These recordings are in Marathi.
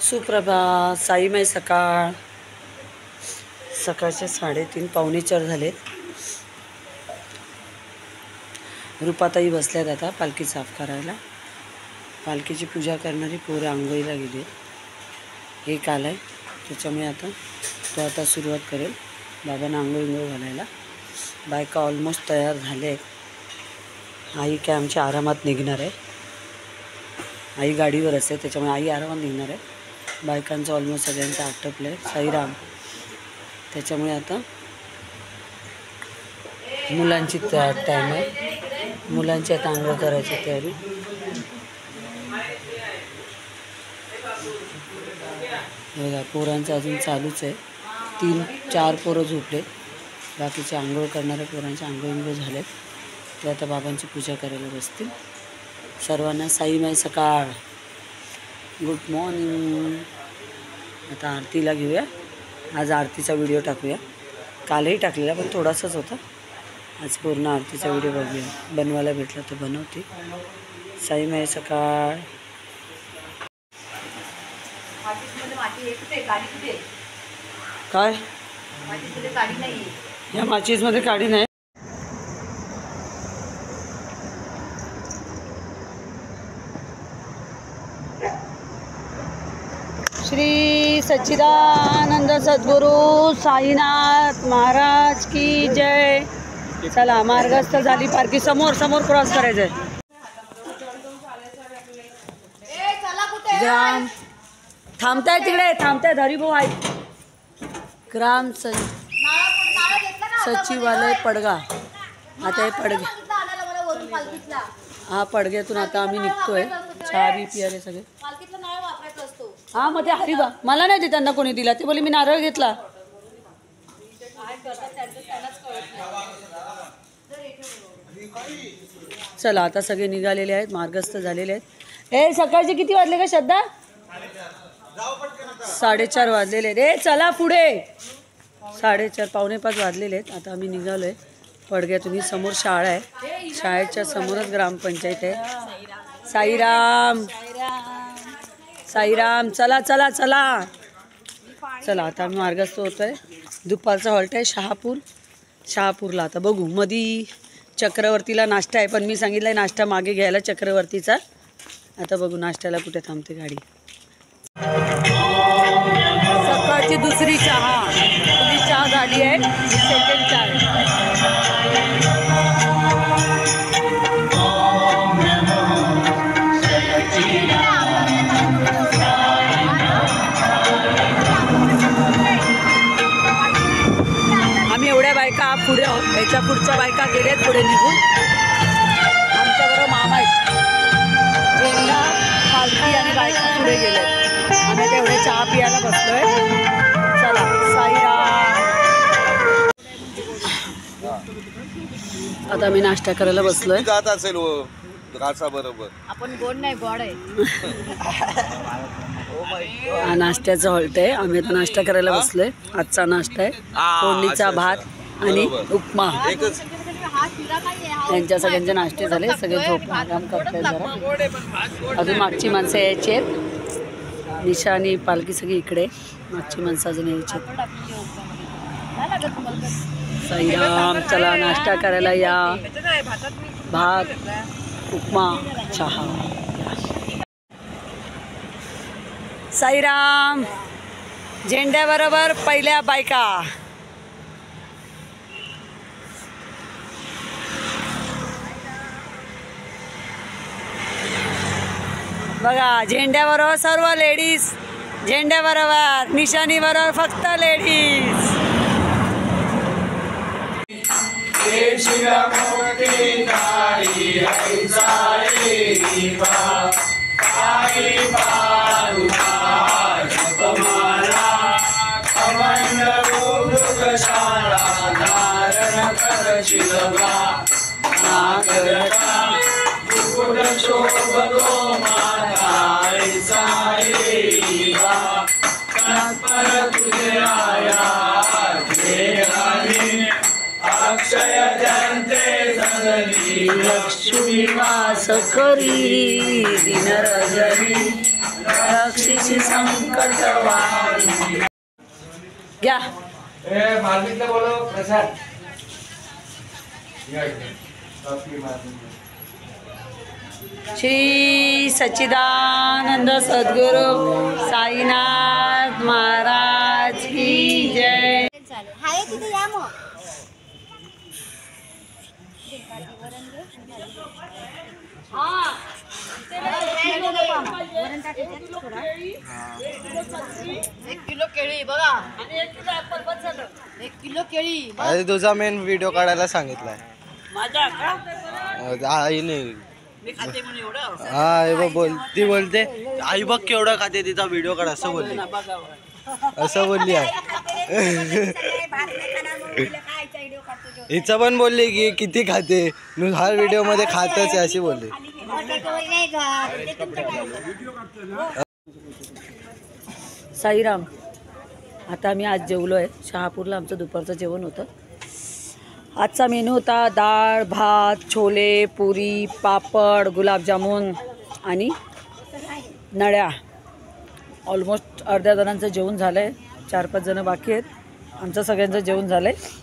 सुप्रभात. साईमय सकाळ. सकाळचे 3:30 पावणे 4 झालेत. रूपाताई बसल्यात आता पालखी साफ करायला. पालखीची पूजा करणारी पोरं आंघोळीला गेली. हे काल आहे त्याच्यामुळे आता तो सुरुवात करेल बाबांना आंघोळ घालायला. बायका ऑलमोस्ट तयार झाले आहेत. आई काय आमची आरामात निघणार आहे. आई गाडीवर असते त्याच्यामुळे आई आरामात निघणार आहे. बायकांचं ऑलमोस्ट सगळ्यांचं आटपलं आहे. साईराम त्याच्यामुळे आता मुलांची टाईम आहे. मुलांची आता आंघोळ करायची तयारी. बघा पोरांचं अजून चालूच आहे. 3-4 पोरं झोपलेत. बाकीचे आंघोळ करणाऱ्या पोरांचे आंघोळ झालेत. ते आता बाबांची पूजा करायला बसतील. सर्वांना साईमय सकाळ. Good morning. आता आरतीला घेऊया. आज आरतीचा व्हिडिओ टाकूया. कालही टाकलेला पण थोडासाच होता. आज पूर्ण आरतीचा व्हिडिओ बघूया. बनवायला भेटला तर बनवते. साईमय सकाळ. काय या माचीसमध्ये काडी नाही. श्री सच्चिदानंद सद्गुरू साईनाथ महाराज की जय. चला मार्गस्थ झाली पालखी. समोर समोर क्रॉस करायचंय. ग्राम थांबताय तिकडे थांबताय. हरिभाऊ आहेत. ग्राम सचिवालय पडगा. आता हे पडगे हा पडग्यातून आता आम्ही निघतोय. चहा बी पियाले सगळे. हा मग ते हरिभा मला नाही ते त्यांना कोणी दिला. ते बोले मी नारळ घेतला. चला आता सगळे निघालेले आहेत. मार्गस्थ झालेले आहेत. ए सकाळचे किती वाजले का श्रद्धा? 4:30 वाजलेले आहेत. ए चला पुढे. 4:30 पावणे 5 वाजलेले आहेत. आता आम्ही निघालो आहे पडग्यातून. ही समोर शाळा आहे. शाळेच्या समोरच ग्रामपंचायत आहे. साईराम साईराम. चला चला चला चला आता आम्ही मार्गस्थ होतोय. दुपारचा हॉल्ट आहे शहापूरला. आता बघू. मधी चक्रवर्तीला नाश्ता आहे पण मी सांगितलं नाश्ता मागे घ्यायला चक्रवर्तीचा. आता बघू नाश्त्याला कुठे थांबते गाडी. सकाळची दुसरी चहा. पहिली चहा झाली आहे. सेकंड चहा आहे. आम्ही एवढ्या बायका पुढे आहोत. याच्या पुढच्या बायका गेलेत पुढे निघून. आमच्याबरोबर मामा आहेत. जेंडा पालखी आणि बायका पुढे गेलेत. आम्ही तेवढे चहा पियाला बसलोय. चला साईराम. आता मी नाश्ता करायला बसलोय. जात असेल बरोबर. आपण गोड नाही गोड आहे. हा नाश्त्याचा हॉल्ट आहे. आम्ही आता नाश्ता करायला बसलोय. आजचा नाश्ता आहे फोडणीचा भात आणि उपमा. त्यांच्या सगळ्यांचे नाश्ते झाले. सगळे झोप आराम करतायत जरा. अजून मागची माणसं यायची आहेत. निशा आणि पालखी सगळी इकडे. मागची माणसं अजून यायची आहेत. साईराम. चला नाश्ता करायला या. भात उपमा चहा. साईराम. झेंड्याबरोबर पहिल्या बायका. बघा झेंड्याबरोबर सर्व लेडीज. झेंड्याबरोबर निशाणीबरोबर फक्त लेडीज. लक्ष्मी वास करी दिन रजनी बक्षिसी संकट वारी. घ्या श्री सच्चिदानंद सद्गुरु साईनाथ महाराज की जय. हाय तिथे या मग. एक किलो केळी बघा आणि 1 किलो ऍपल बस झालं. 1 किलो केळी. अरे तुझा मेन व्हिडिओ काढायला सांगितलाय माझा का आईने. मी खाते म्हणून एवढं. हा हे बघ ती बोलते आई बघ केवढा खाते तिचा व्हिडिओ काढ असं बोलली. असं बोलली आहे. हिचं पण बोलली की किती खाते हर व्हिडिओ मध्ये खातच आहे अशी बोलली. साईराम. आता आम्ही आज जेवलो आहे. शहापूरला आमचं दुपारचं जेवण होतं. आजचा मेनू होता डाळ भात छोले पुरी पापड गुलाबजामुन आणि नळ्या. ऑलमोस्ट अर्ध्या जणांचं जेवण झालं आहे. 4-5 जणं बाकी आहेत. आमचं सगळ्यांचं जेवण झालं आहे.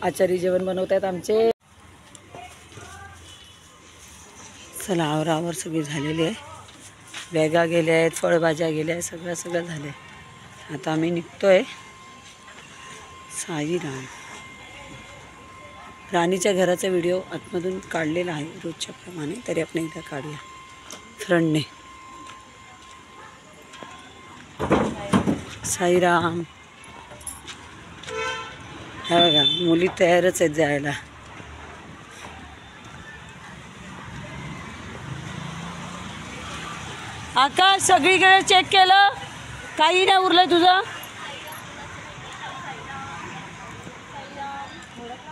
आचारी जेवण बनवत आहेत आमचे. चला आवरावर सगळी झालेली आहे. बॅगा गेल्या आहेत फळभाज्या गेल्या आहेत सगळं झालं आहे. आता आम्ही निघतो आहे. साईराम. राणीच्या घराचा व्हिडिओ आतमधून काढलेला आहे रोजच्या प्रमाणे. तरी आपण एकदा काढूया फ्रंटने. साईराम. हे बघा मुली तयारच आहेत जायला. आकाश सगळीकडे चेक केलं काही नाही उरलं तुझं.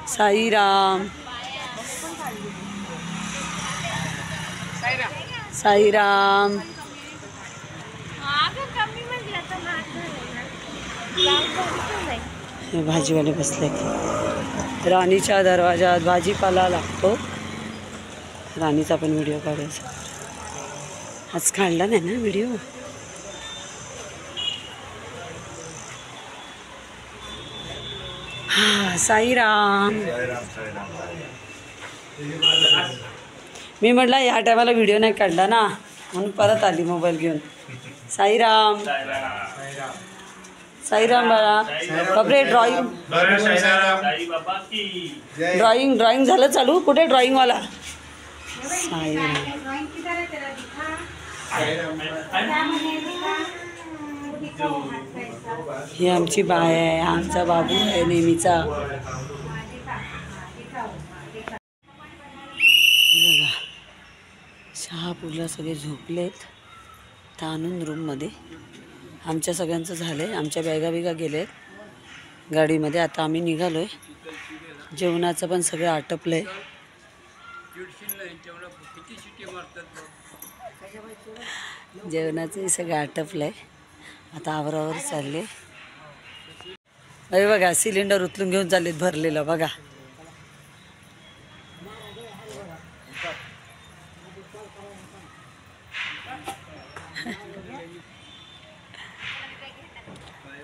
साईराम. साईराम. हे भाजीवाले बसले. राणीच्या दरवाजात भाजीपाला लागतो. राणीचा पण व्हिडिओ काढायचा. आज काढला नाही ना व्हिडिओ. हा साईराम. मी म्हटलं या टायमाला व्हिडिओ नाही काढला ना म्हणून परत आली मोबाईल घेऊन. साईराम. साईराम बाळा. बापरे ड्रॉइंग झालं चालू. कुठे ड्रॉइंगवाला. साईराम. ही आमची बाय आहे. आमचा बाबू आहे नेहमीचा. बघा शहापूरला सगळे झोपलेत. तर आणून रूममध्ये आमच्या सगळ्यांचं झालं आहे. आमच्या बॅगा गेले आहेत गाडीमध्ये. आता आम्ही निघालो आहे. जेवणाचं पण सगळं आटपलं आहे. जेवणाचंही सगळं आटपलं आहे. आता आवरावर चालले. अरे बघा सिलेंडर उचलून घेऊन चाललेत भरलेलं बघा.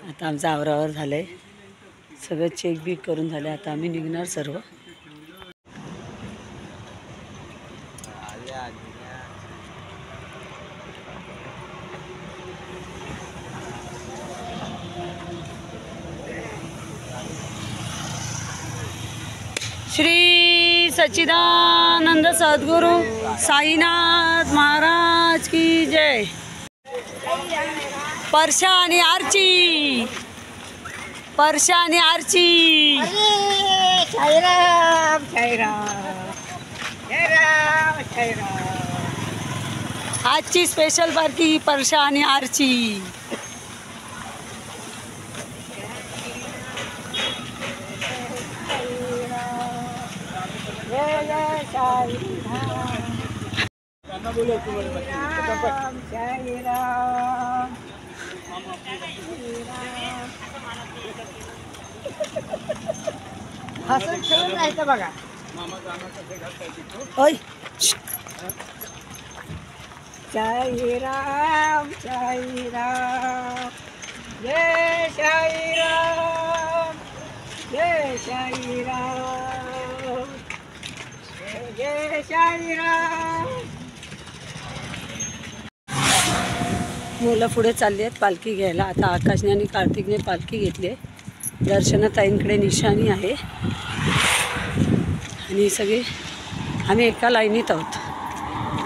आता आमचं आवरावर झालं आहे. सगळं चेक बिक करून झालं. आता आम्ही निघणार सर्व. श्री सच्चिदानंद सद्गुरु साईनाथ महाराज की जय. परशा आणि आरची. परशा आणि आरची. साईराम साईराम साईराम साईराम. आजची स्पेशल पार्टी परशा आणि आरची. हसून खेळून राहायचं बघा. ओय साईराम मुलं पुढे चालली आहेत पालखी घ्यायला. आता आकाशने आणि कार्तिकने पालखी घेतली आहे. दर्शनाताईंकडे निशाणी आहे आणि सगळे आम्ही एका लाईनीत आहोत.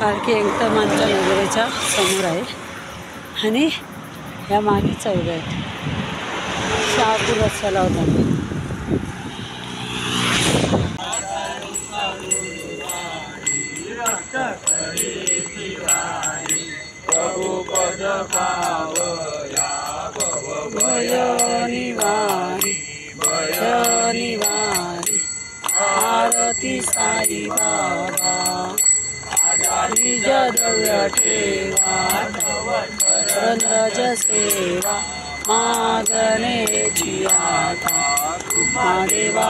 पालखी एकदमांच्या नगराच्या समोर आहे आणि ह्या मागे चौघ आहेत. शहापूर रस्त्याला होता. भयनिवारी भयनिवारी आरती साई बाबा निज द्रव्य ठेवा रज सेवा मागणेची आता देवा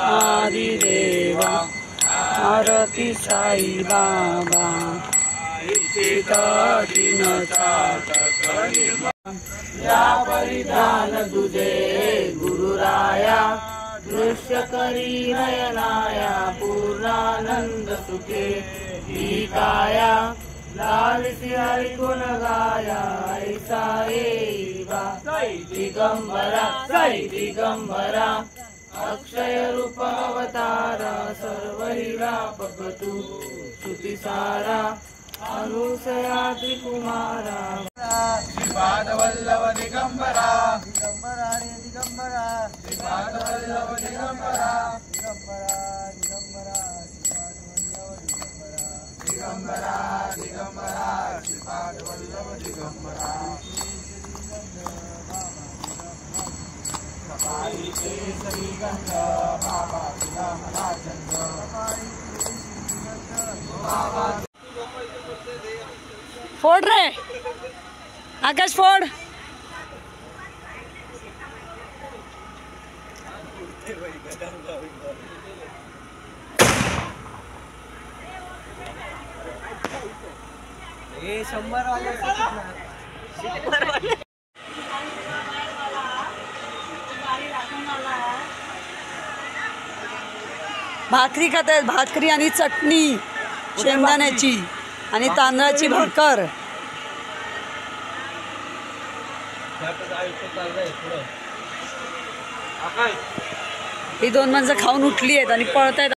आदिदेवा आरती साई बाबा या परिधान तुझे गुरुराया दृश्य करी नयनाया पूर्णानंद सुखे ही काया लालसी हरि गुण गाया ऐसा येईवा दिगंबरा अक्षय रूप अवतारा सर्व व्यापक तू श्रुतिसारा अनुसया त्रिकुमारा श्रीपादवल्लभ दिगंबरा दिगंबरा रे दिगंबरा श्रीपादवल्लभ दिगंबरा दिगंबरा दिगंबरा श्रीपादवल्लभ दिगंबरा दिगंबरा श्रीपादवल्लभ दिगंबरा श्रीगंध बाबा तुला मला चंद्र बाबा फोड़ रे आकाश फोड़. भाकरी खात आहेत. भाकरी आणि चटणी शेंगदाण्याची आणि तांदळाची भाकर. ही दोन माणसं खाऊन उठली आहेत आणि पळत आहेत.